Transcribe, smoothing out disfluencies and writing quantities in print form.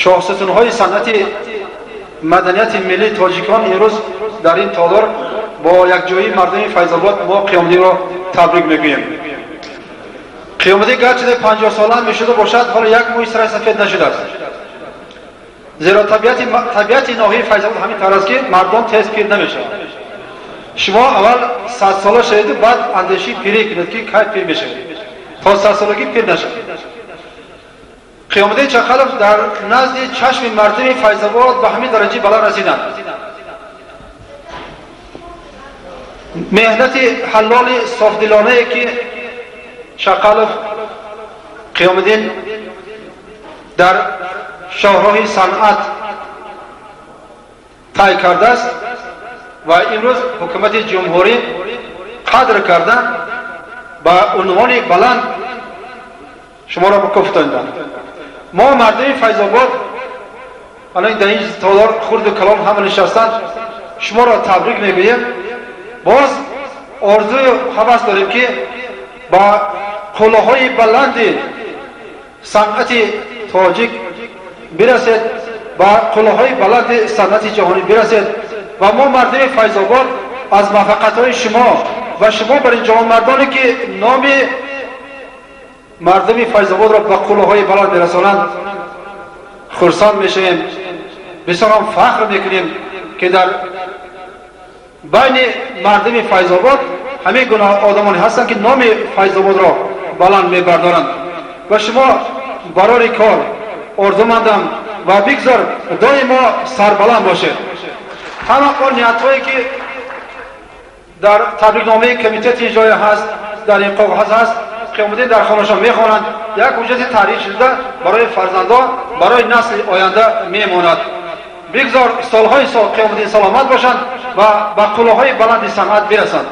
چاهستونهای صنعت مدنیت ملی تاجیکان امروز در این تالار با یک جایی مردم فیض‌آباد ما قیامدی را تبریک میگوییم. قیامدی گرچه 50 ساله میشده باشد ولی یک موی سر سفید نشده است. زیرا طبیعت ناحیه فیض‌آباد همین طور است که مردم تیز پیر نمیشه. شما اول 100 ساله شدید بعد اندیشی پیری کنید که کی پیر بشه تا 100 سالگی پیر نشه. قیامدی چخلف در نزد چشم مردم فیض‌آباد به همین درجه بالا رسیدند. مهنت حلال صافدلانه که چخلف قیامدین در شاهراه صنعت طی کرده است و امروز حکومت جمهوری قدر کرده با عنوان بلند شما را بکفتاندند. ما مردم فیض‌آباد الان در این تالار خرد و کلام همه نشستند شما را تبریک میگویم. باز آرزوی هوس داریم که با کلاه‌های بلند صنعت تاجیک برسید با کلاه‌های بلند صنعت جهانی برسید و ما مردم فیض‌آباد از موفقیت‌های شما و شما برای جوانمردانی که نام مردم فیض‌آباد را به کلاه‌های بلند برسانند خرسند میشیم. بسیار هم فخر میکنیم که در بین مردم فیض‌آباد همه گونه آدمانی هستند که نام فیض‌آباد را بلند میبردارند و شما برای کار آرزومندم و بگذار دائما سربلند باشید. همه آن نیت‌هایی که در تبریکنامه کمیته اجرایی هست در این کاغذ هست قیامدی در خانه‌شان میخوانند یک حجت تحریر شده برای فرزندان برای نسل آینده میماند. بگذار سالهای سال قیامدی سلامت باشند و به کلاه‌های بلند صنعت برسند.